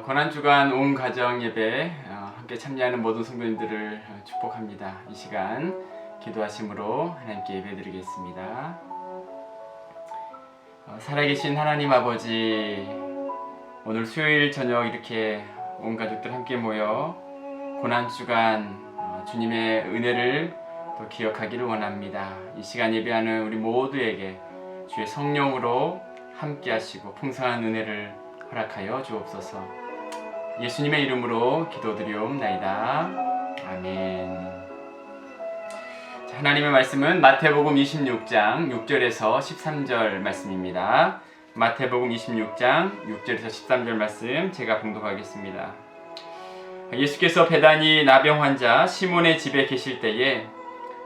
고난주간 온 가정 예배 함께 참여하는 모든 성도님들을 축복합니다. 이 시간 기도하심으로 하나님께 예배드리겠습니다. 살아계신 하나님 아버지, 오늘 수요일 저녁 이렇게 온 가족들 함께 모여 고난주간 주님의 은혜를 또 기억하기를 원합니다. 이 시간 예배하는 우리 모두에게 주의 성령으로 함께 하시고 풍성한 은혜를 허락하여 주옵소서. 예수님의 이름으로 기도드리옵나이다. 아멘. 자, 하나님의 말씀은 마태복음 26장 6절에서 13절 말씀입니다. 마태복음 26장 6절에서 13절 말씀 제가 봉독하겠습니다. 예수께서 베다니 나병 환자 시몬의 집에 계실 때에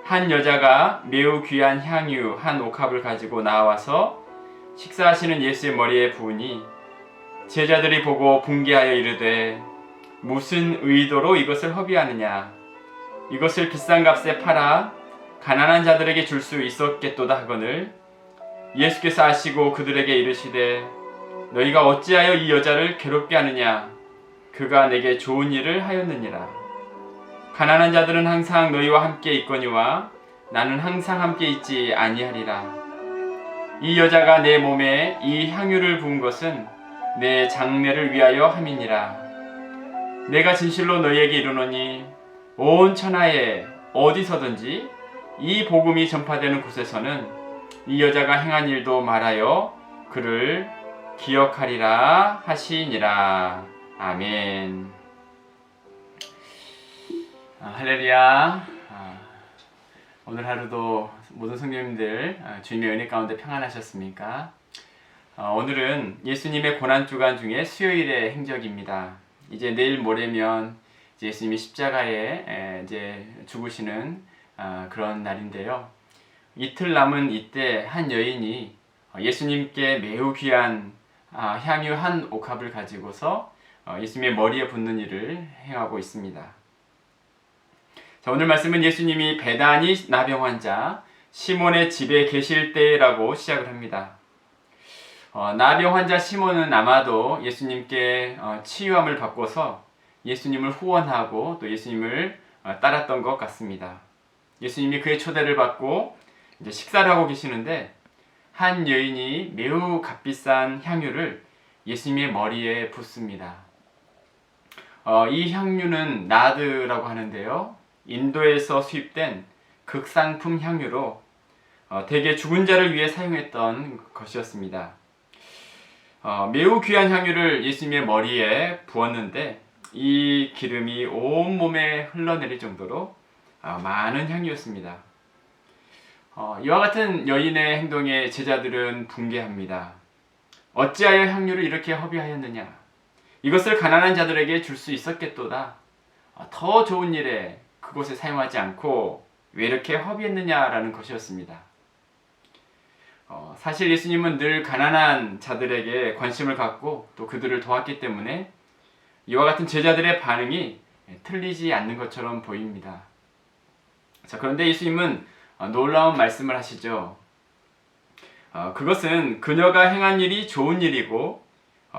한 여자가 매우 귀한 향유 한 옥합을 가지고 나와서 식사하시는 예수의 머리에 부으니 제자들이 보고 분개하여 이르되 무슨 의도로 이것을 허비하느냐, 이것을 비싼 값에 팔아 가난한 자들에게 줄 수 있었겠도다 하거늘 예수께서 아시고 그들에게 이르시되 너희가 어찌하여 이 여자를 괴롭게 하느냐, 그가 내게 좋은 일을 하였느니라. 가난한 자들은 항상 너희와 함께 있거니와 나는 항상 함께 있지 아니하리라. 이 여자가 내 몸에 이 향유를 부은 것은 내 장례를 위하여 함이니라. 내가 진실로 너희에게 이르노니 온 천하에 어디서든지 이 복음이 전파되는 곳에서는 이 여자가 행한 일도 말하여 그를 기억하리라 하시니라. 아멘. 할렐루야. 오늘 하루도 모든 성도님들 주님의 은혜 가운데 평안하셨습니까? 오늘은 예수님의 고난주간 중에 수요일의 행적입니다. 이제 내일 모레면 이제 예수님이 십자가에 이제 죽으시는 그런 날인데요. 이틀 남은 이때 한 여인이 예수님께 매우 귀한 향유 한 옥합을 가지고서 예수님의 머리에 붓는 일을 행하고 있습니다. 자, 오늘 말씀은 예수님이 베다니 나병 환자 시몬의 집에 계실 때라고 시작을 합니다. 나병 환자 시몬은 아마도 예수님께 치유함을 받고서 예수님을 후원하고 또 예수님을 따랐던 것 같습니다. 예수님이 그의 초대를 받고 이제 식사를 하고 계시는데 한 여인이 매우 값비싼 향유를 예수님의 머리에 붓습니다. 이 향유는 나드라고 하는데요. 인도에서 수입된 극상품 향유로 대개 죽은 자를 위해 사용했던 것이었습니다. 매우 귀한 향유를 예수님의 머리에 부었는데 이 기름이 온몸에 흘러내릴 정도로 많은 향유였습니다. 이와 같은 여인의 행동에 제자들은 분개합니다. 어찌하여 향유를 이렇게 허비하였느냐? 이것을 가난한 자들에게 줄 수 있었겠도다. 더 좋은 일에 그곳에 사용하지 않고 왜 이렇게 허비했느냐라는 것이었습니다. 사실 예수님은 늘 가난한 자들에게 관심을 갖고 또 그들을 도왔기 때문에 이와 같은 제자들의 반응이 틀리지 않는 것처럼 보입니다. 자, 그런데 예수님은 놀라운 말씀을 하시죠. 그것은 그녀가 행한 일이 좋은 일이고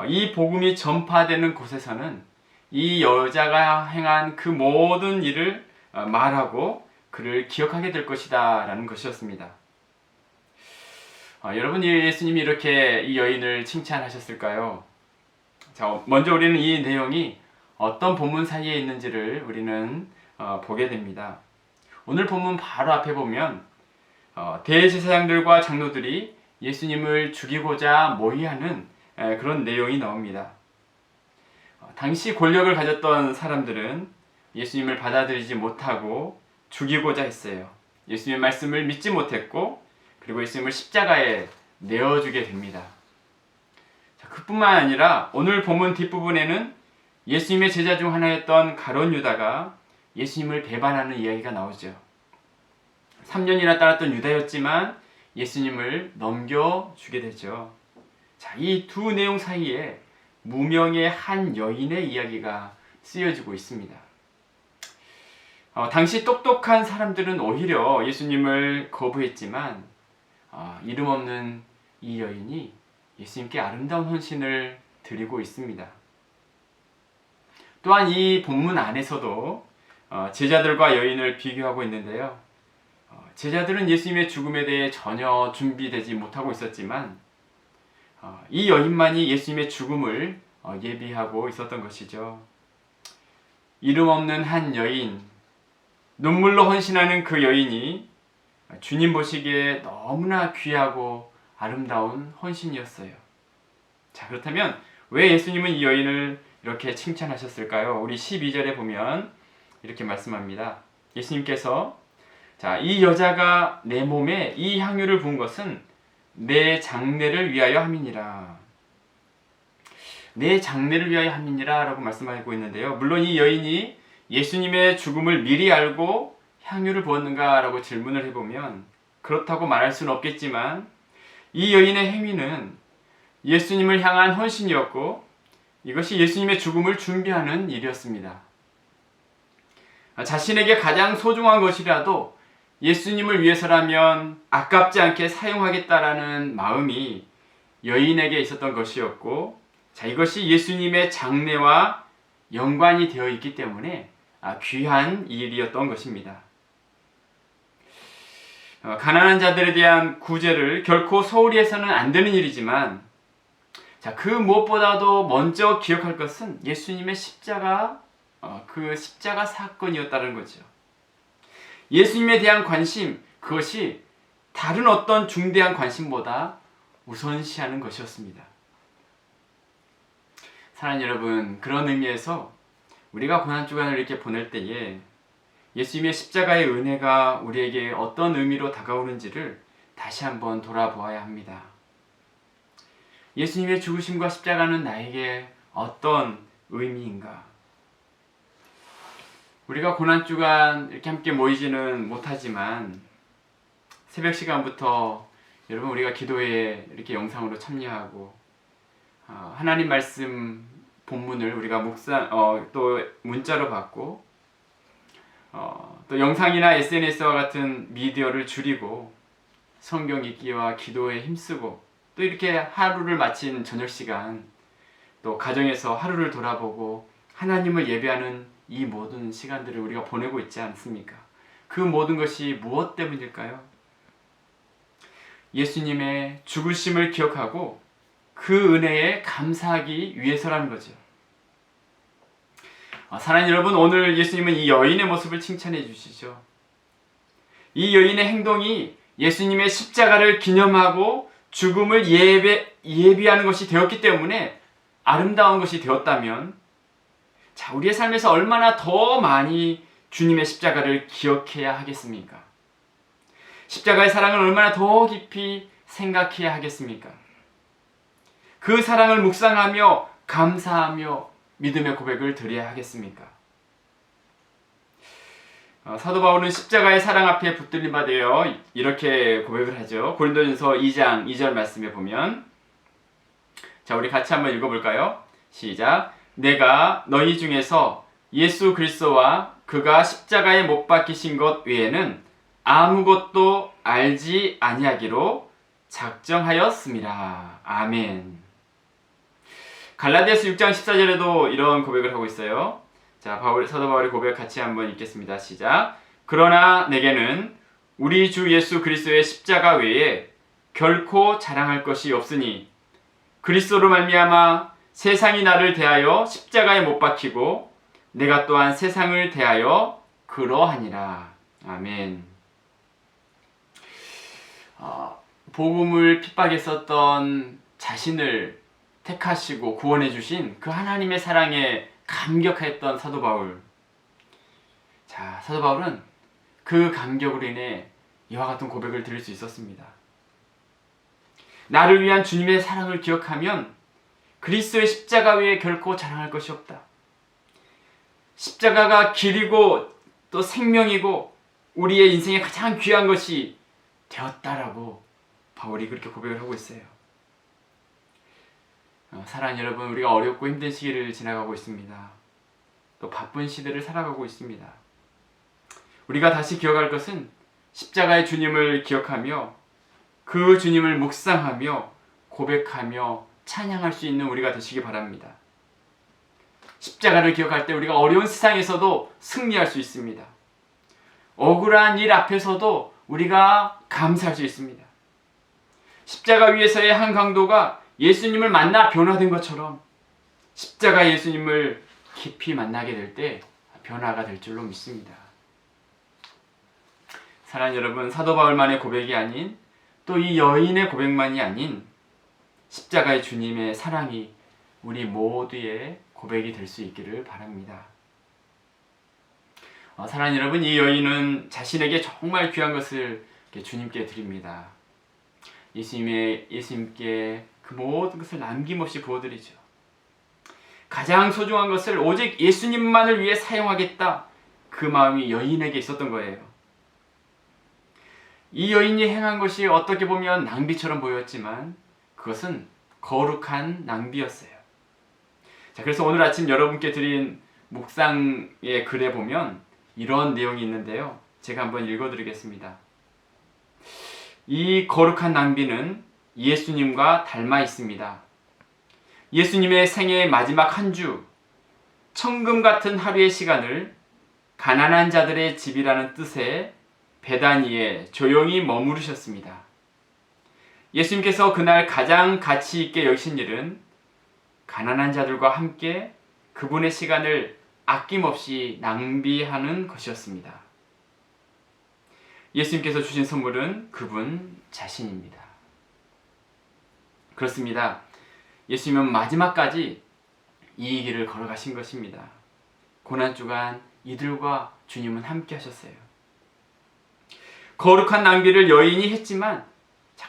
이 복음이 전파되는 곳에서는 이 여자가 행한 그 모든 일을 말하고 그를 기억하게 될 것이다 라는 것이었습니다. 여러분, 예수님이 이렇게 이 여인을 칭찬하셨을까요? 자, 먼저 우리는 이 내용이 어떤 본문 사이에 있는지를 우리는 보게 됩니다. 오늘 본문 바로 앞에 보면 대제사장들과 장로들이 예수님을 죽이고자 모의하는 그런 내용이 나옵니다. 당시 권력을 가졌던 사람들은 예수님을 받아들이지 못하고 죽이고자 했어요. 예수님의 말씀을 믿지 못했고 그리고 예수님을 십자가에 내어주게 됩니다. 자, 그뿐만 아니라 오늘 본문 뒷부분에는 예수님의 제자 중 하나였던 가룟 유다가 예수님을 배반하는 이야기가 나오죠. 3년이나 따랐던 유다였지만 예수님을 넘겨주게 되죠. 자, 이 두 내용 사이에 무명의 한 여인의 이야기가 쓰여지고 있습니다. 당시 똑똑한 사람들은 오히려 예수님을 거부했지만 이름 없는 이 여인이 예수님께 아름다운 헌신을 드리고 있습니다. 또한 이 본문 안에서도 제자들과 여인을 비교하고 있는데요. 제자들은 예수님의 죽음에 대해 전혀 준비되지 못하고 있었지만 이 여인만이 예수님의 죽음을 예비하고 있었던 것이죠. 이름 없는 한 여인, 눈물로 헌신하는 그 여인이 주님 보시기에 너무나 귀하고 아름다운 헌신이었어요. 자, 그렇다면 왜 예수님은 이 여인을 이렇게 칭찬하셨을까요? 우리 12절에 보면 이렇게 말씀합니다. 예수님께서 자, 이 여자가 내 몸에 이 향유를 부은 것은 내 장례를 위하여 함이니라. 내 장례를 위하여 함이니라 라고 말씀하고 있는데요. 물론 이 여인이 예수님의 죽음을 미리 알고 향유를 부었는가 라고 질문을 해보면 그렇다고 말할 수는 없겠지만 이 여인의 행위는 예수님을 향한 헌신이었고 이것이 예수님의 죽음을 준비하는 일이었습니다. 자신에게 가장 소중한 것이라도 예수님을 위해서라면 아깝지 않게 사용하겠다라는 마음이 여인에게 있었던 것이었고, 자, 이것이 예수님의 장례와 연관이 되어 있기 때문에 귀한 일이었던 것입니다. 가난한 자들에 대한 구제를 결코 소홀히 해서는 안 되는 일이지만, 자, 그 무엇보다도 먼저 기억할 것은 예수님의 그 십자가 사건이었다는 거죠. 예수님에 대한 관심, 그것이 다른 어떤 중대한 관심보다 우선시하는 것이었습니다. 사랑하는 여러분, 그런 의미에서 우리가 고난주간을 이렇게 보낼 때에 예수님의 십자가의 은혜가 우리에게 어떤 의미로 다가오는지를 다시 한번 돌아보아야 합니다. 예수님의 죽으심과 십자가는 나에게 어떤 의미인가? 우리가 고난주간 이렇게 함께 모이지는 못하지만 새벽 시간부터 여러분 우리가 기도에 이렇게 영상으로 참여하고 하나님 말씀 본문을 우리가 또 문자로 받고 또 영상이나 SNS와 같은 미디어를 줄이고 성경 읽기와 기도에 힘쓰고 또 이렇게 하루를 마친 저녁 시간 또 가정에서 하루를 돌아보고 하나님을 예배하는 이 모든 시간들을 우리가 보내고 있지 않습니까? 그 모든 것이 무엇 때문일까요? 예수님의 죽으심을 기억하고 그 은혜에 감사하기 위해서라는 거죠. 사랑하는 여러분, 오늘 예수님은 이 여인의 모습을 칭찬해 주시죠. 이 여인의 행동이 예수님의 십자가를 기념하고 죽음을 예비하는 것이 되었기 때문에 아름다운 것이 되었다면, 자, 우리의 삶에서 얼마나 더 많이 주님의 십자가를 기억해야 하겠습니까? 십자가의 사랑을 얼마나 더 깊이 생각해야 하겠습니까? 그 사랑을 묵상하며 감사하며 믿음의 고백을 드려야 하겠습니까? 사도 바울은 십자가의 사랑 앞에 붙들림 받아요. 이렇게 고백을 하죠. 고린도전서 2장 2절 말씀에 보면, 자, 우리 같이 한번 읽어볼까요? 시작. 내가 너희 중에서 예수 그리스도와 그가 십자가에 못 박히신 것 외에는 아무것도 알지 아니하기로 작정하였습니다. 아멘. 갈라디아서 6장 14절에도 이런 고백을 하고 있어요. 자, 사도 바울의 고백 같이 한번 읽겠습니다. 시작. 그러나 내게는 우리 주 예수 그리스도의 십자가 외에 결코 자랑할 것이 없으니 그리스도로 말미암아 세상이 나를 대하여 십자가에 못 박히고 내가 또한 세상을 대하여 그러하니라. 아멘. 복음을 핍박에 썼던 자신을 택하시고 구원해 주신 그 하나님의 사랑에 감격했던 사도 바울. 자, 사도 바울은 그 감격으로 인해 이와 같은 고백을 드릴 수 있었습니다. 나를 위한 주님의 사랑을 기억하면 그리스도의 십자가 외에 결코 자랑할 것이 없다. 십자가가 길이고 또 생명이고 우리의 인생에 가장 귀한 것이 되었다라고 바울이 그렇게 고백을 하고 있어요. 사랑하는 여러분, 우리가 어렵고 힘든 시기를 지나가고 있습니다. 또 바쁜 시대를 살아가고 있습니다. 우리가 다시 기억할 것은 십자가의 주님을 기억하며 그 주님을 묵상하며 고백하며 찬양할 수 있는 우리가 되시기 바랍니다. 십자가를 기억할 때 우리가 어려운 세상에서도 승리할 수 있습니다. 억울한 일 앞에서도 우리가 감사할 수 있습니다. 십자가 위에서의 한 강도가 예수님을 만나 변화된 것처럼 십자가 예수님을 깊이 만나게 될 때 변화가 될 줄로 믿습니다. 사랑하는 여러분, 사도 바울만의 고백이 아닌 또 이 여인의 고백만이 아닌 십자가의 주님의 사랑이 우리 모두의 고백이 될 수 있기를 바랍니다. 사랑하는 여러분, 이 여인은 자신에게 정말 귀한 것을 주님께 드립니다. 예수님께 그 모든 것을 남김없이 부어드리죠. 가장 소중한 것을 오직 예수님만을 위해 사용하겠다, 그 마음이 여인에게 있었던 거예요. 이 여인이 행한 것이 어떻게 보면 낭비처럼 보였지만 그것은 거룩한 낭비였어요. 자, 그래서 오늘 아침 여러분께 드린 묵상의 글에 보면 이런 내용이 있는데요. 제가 한번 읽어드리겠습니다. 이 거룩한 낭비는 예수님과 닮아 있습니다. 예수님의 생애의 마지막 한 주, 천금 같은 하루의 시간을 가난한 자들의 집이라는 뜻의 베다니에 조용히 머무르셨습니다. 예수님께서 그날 가장 가치 있게 여기신 일은 가난한 자들과 함께 그분의 시간을 아낌없이 낭비하는 것이었습니다. 예수님께서 주신 선물은 그분 자신입니다. 그렇습니다. 예수님은 마지막까지 이 길을 걸어가신 것입니다. 고난주간 이들과 주님은 함께 하셨어요. 거룩한 낭비를 여인이 했지만,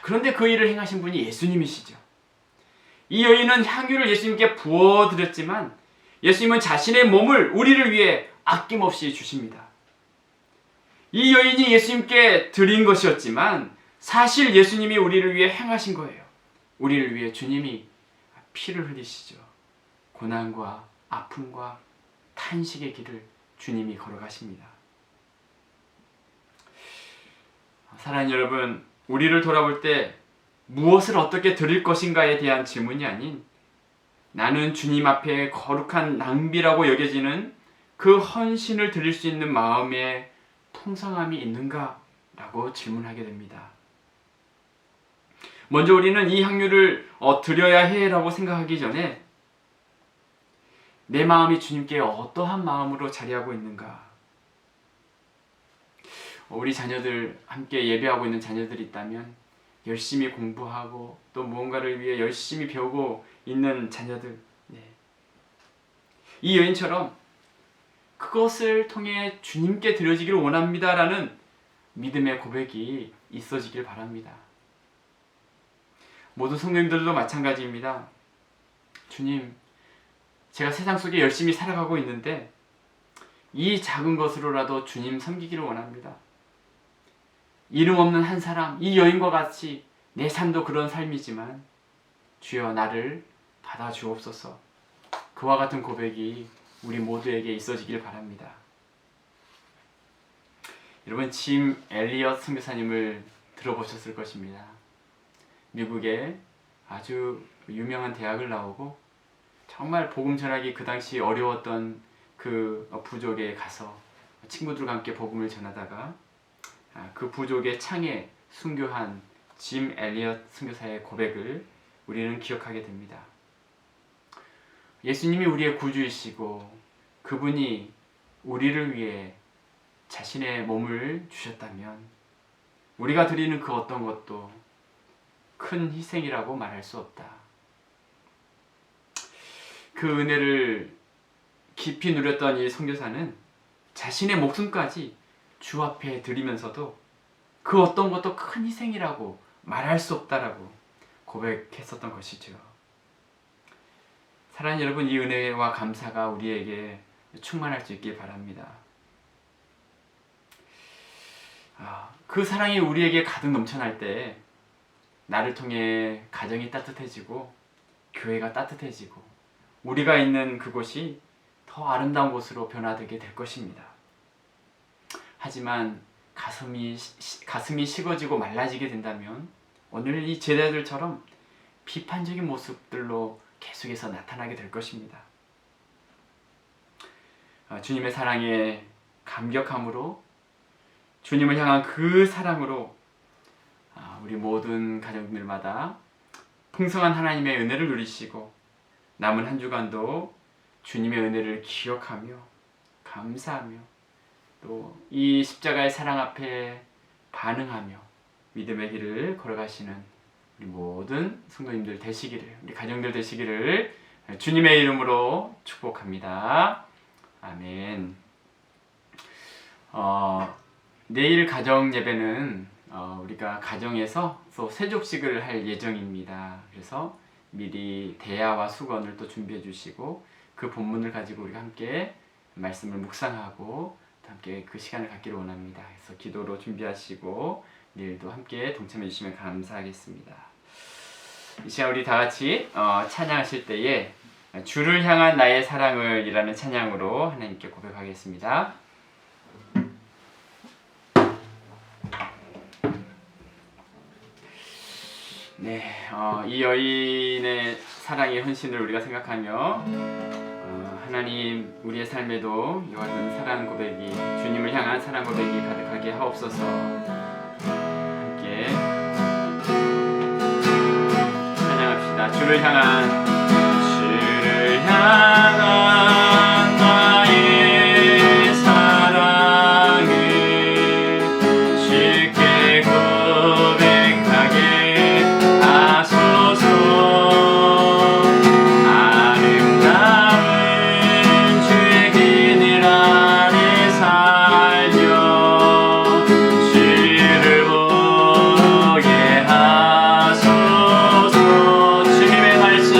그런데 그 일을 행하신 분이 예수님이시죠. 이 여인은 향유를 예수님께 부어드렸지만 예수님은 자신의 몸을 우리를 위해 아낌없이 주십니다. 이 여인이 예수님께 드린 것이었지만 사실 예수님이 우리를 위해 행하신 거예요. 우리를 위해 주님이 피를 흘리시죠. 고난과 아픔과 탄식의 길을 주님이 걸어가십니다. 사랑하는 여러분, 우리를 돌아볼 때 무엇을 어떻게 드릴 것인가에 대한 질문이 아닌 나는 주님 앞에 거룩한 낭비라고 여겨지는 그 헌신을 드릴 수 있는 마음의 풍성함이 있는가? 라고 질문하게 됩니다. 먼저 우리는 이 향유를 드려야 해 라고 생각하기 전에 내 마음이 주님께 어떠한 마음으로 자리하고 있는가? 우리 자녀들, 함께 예배하고 있는 자녀들이 있다면 열심히 공부하고 또 무언가를 위해 열심히 배우고 있는 자녀들, 이 여인처럼 그것을 통해 주님께 드려지기를 원합니다라는 믿음의 고백이 있어지길 바랍니다. 모든 성도님들도 마찬가지입니다. 주님, 제가 세상 속에 열심히 살아가고 있는데 이 작은 것으로라도 주님 섬기기를 원합니다. 이름 없는 한 사람, 이 여인과 같이 내 삶도 그런 삶이지만 주여 나를 받아주옵소서. 그와 같은 고백이 우리 모두에게 있어지길 바랍니다. 여러분, 짐 엘리엇 선교사님을 들어보셨을 것입니다. 미국의 아주 유명한 대학을 나오고 정말 복음 전하기 그 당시 어려웠던 그 부족에 가서 친구들과 함께 복음을 전하다가 그 부족의 창에 순교한 짐 엘리엇 선교사의 고백을 우리는 기억하게 됩니다. 예수님이 우리의 구주이시고 그분이 우리를 위해 자신의 몸을 주셨다면 우리가 드리는 그 어떤 것도 큰 희생이라고 말할 수 없다. 그 은혜를 깊이 누렸던 이 선교사는 자신의 목숨까지 주 앞에 드리면서도 그 어떤 것도 큰 희생이라고 말할 수 없다라고 고백했었던 것이죠. 사랑하는 여러분, 이 은혜와 감사가 우리에게 충만할 수 있길 바랍니다. 그 사랑이 우리에게 가득 넘쳐날 때 나를 통해 가정이 따뜻해지고 교회가 따뜻해지고 우리가 있는 그곳이 더 아름다운 곳으로 변화되게 될 것입니다. 하지만 가슴이 식어지고 말라지게 된다면 오늘 이 제자들처럼 비판적인 모습들로 계속해서 나타나게 될 것입니다. 주님의 사랑에 감격함으로 주님을 향한 그 사랑으로 우리 모든 가정들마다 풍성한 하나님의 은혜를 누리시고 남은 한 주간도 주님의 은혜를 기억하며 감사하며 또 이 십자가의 사랑 앞에 반응하며 믿음의 길을 걸어가시는 우리 모든 성도님들 되시기를, 우리 가정들 되시기를 주님의 이름으로 축복합니다. 아멘. 내일 가정 예배는 우리가 가정에서 또 세족식을 할 예정입니다. 그래서 미리 대야와 수건을 또 준비해 주시고 그 본문을 가지고 우리가 함께 말씀을 묵상하고 함께 그 시간을 갖기를 원합니다. 그래서 기도로 준비하시고 내일도 함께 동참해 주시면 감사하겠습니다. 이 시간 우리 다 같이 찬양하실 때에 주를 향한 나의 사랑을 이라는 찬양으로 하나님께 고백하겠습니다. 네, 이 여인의 사랑의 헌신을 우리가 생각하며 하나님 우리의 삶에도 이와 같은 사랑 고백이, 주님을 향한 사랑 고백이 가득하게 하옵소서. 함께 찬양합시다. 주를 향한 나의 사랑을 쉽게 고백하게 하소서. 아름다운 주의 그늘 안에 살며 주를 보게 하소서. 주님의 말씀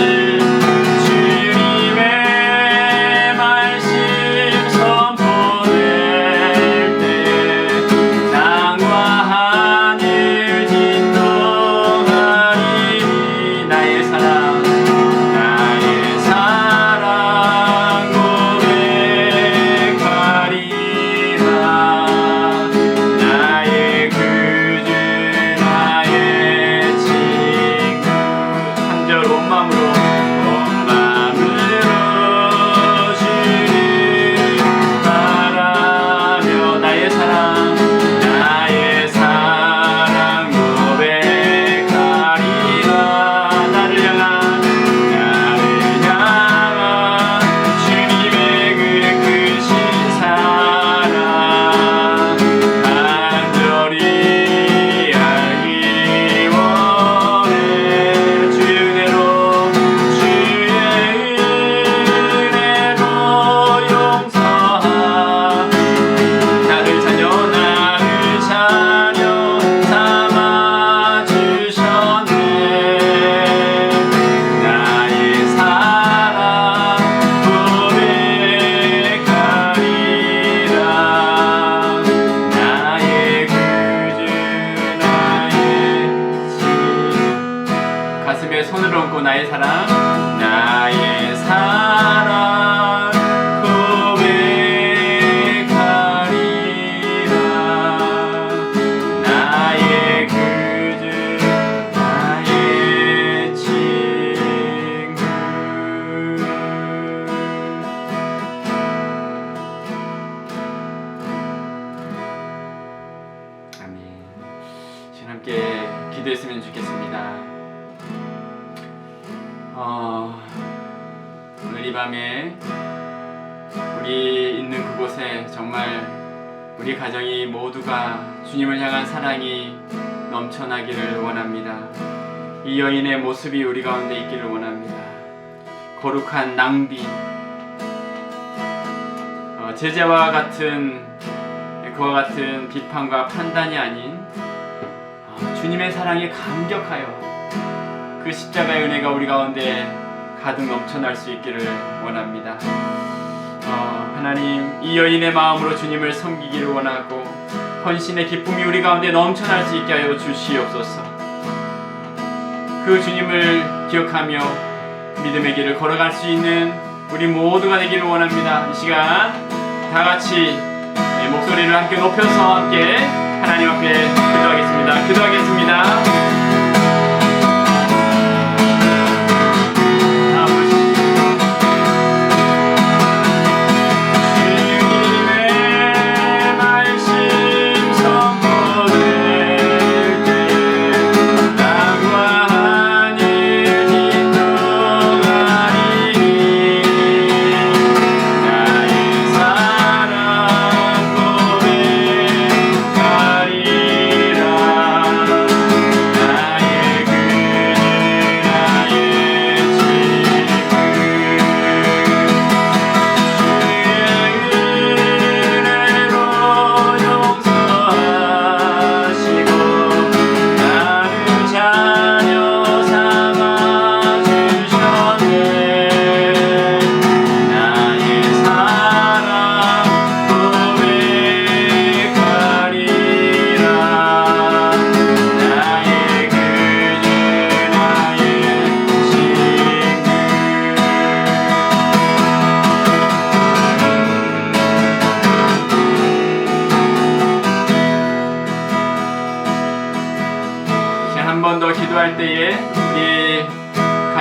나의 사랑 고백하리라. 나의 구주 나의 친구. 아멘. 지금 함께 기도했으면 좋겠습니다. 오늘 이 밤에 우리 있는 그곳에 정말 우리 가정이 모두가 주님을 향한 사랑이 넘쳐나기를 원합니다. 이 여인의 모습이 우리 가운데 있기를 원합니다. 거룩한 낭비, 제재와 같은 그와 같은 비판과 판단이 아닌 주님의 사랑에 감격하여 그 십자가의 은혜가 우리 가운데 가득 넘쳐날 수 있기를 원합니다. 하나님, 이 여인의 마음으로 주님을 섬기기를 원하고 헌신의 기쁨이 우리 가운데 넘쳐날 수 있게 하여 주시옵소서. 그 주님을 기억하며 믿음의 길을 걸어갈 수 있는 우리 모두가 되기를 원합니다. 이 시간 다 같이 목소리를 함께 높여서 함께 하나님 앞에 기도하겠습니다.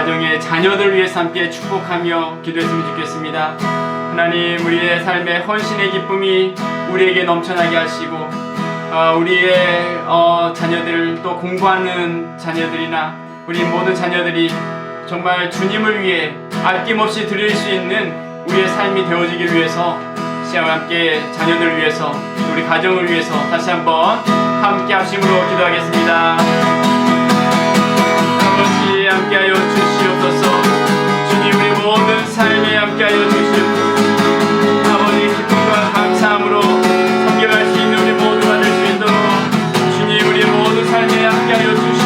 가정의 자녀들 위해서 함께 축복하며 기도했으면 좋겠습니다. 하나님, 우리의 삶의 헌신의 기쁨이 우리에게 넘쳐나게 하시고 우리의 자녀들, 또 공부하는 자녀들이나 우리 모든 자녀들이 정말 주님을 위해 아낌없이 드릴 수 있는 우리의 삶이 되어지기 위해서 시간과 함께 자녀들을 위해서, 우리 가정을 위해서 다시 한번 함께 합심으로 기도하겠습니다. 아버지, 함께하여 주시옵소서. 주님, 우리 모든 삶에 함께하여 주시옵소서. 아버지, 기쁨과 감사함으로 섬겨갈 수 있는 우리 모두가 될 수 있도록 주님, 우리 모든 삶에 함께하여 주시옵소서.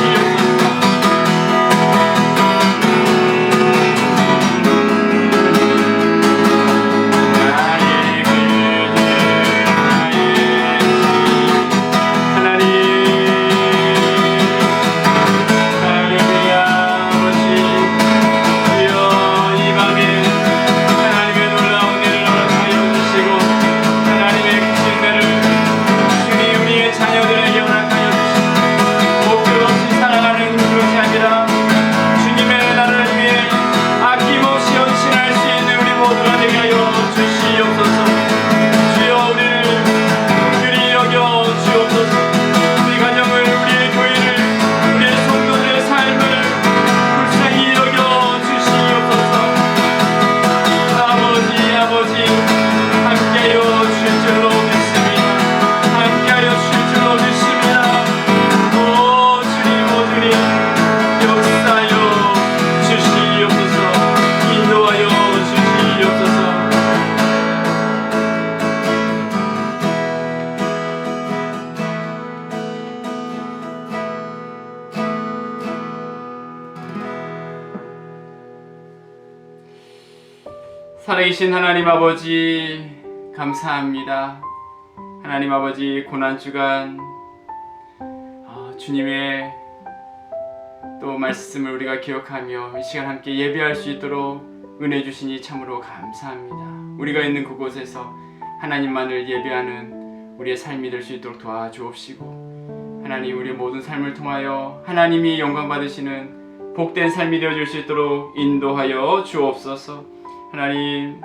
살아계신 하나님 아버지, 감사합니다. 하나님 아버지, 고난주간 주님의 또 말씀을 우리가 기억하며 이 시간 함께 예배할 수 있도록 은혜 주시니 참으로 감사합니다. 우리가 있는 그곳에서 하나님만을 예배하는 우리의 삶이 될 수 있도록 도와주옵시고, 하나님, 우리의 모든 삶을 통하여 하나님이 영광 받으시는 복된 삶이 되어질 수 있도록 인도하여 주옵소서. 하나님,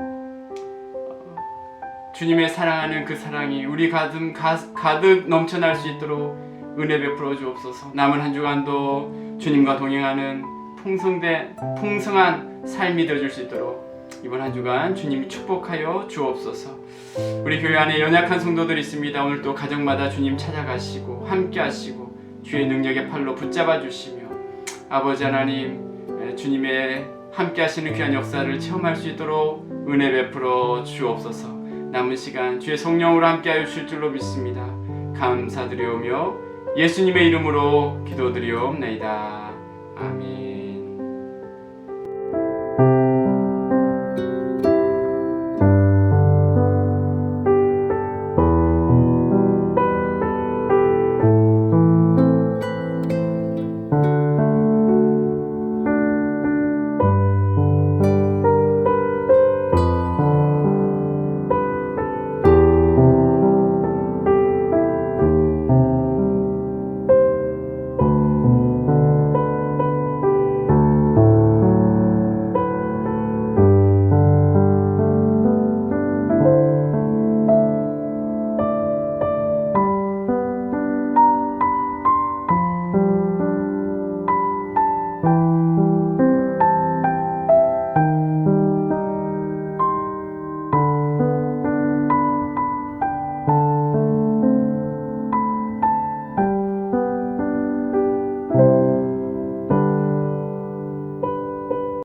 주님의 사랑하는 그 사랑이 우리 가득 넘쳐날 수 있도록 은혜 베풀어 주옵소서. 남은 한 주간도 주님과 동행하는 풍성한 삶이 되어줄 수 있도록 이번 한 주간 주님이 축복하여 주옵소서. 우리 교회 안에 연약한 성도들이 있습니다. 오늘 또 가정마다 주님 찾아가시고 함께 하시고 주의 능력의 팔로 붙잡아 주시며, 아버지 하나님, 주님의 함께 하시는 귀한 역사를 체험할 수 있도록 은혜 베풀어 주옵소서. 남은 시간 주의 성령으로 함께 하여 주실 줄로 믿습니다. 감사드리오며 예수님의 이름으로 기도드리옵나이다. 아멘.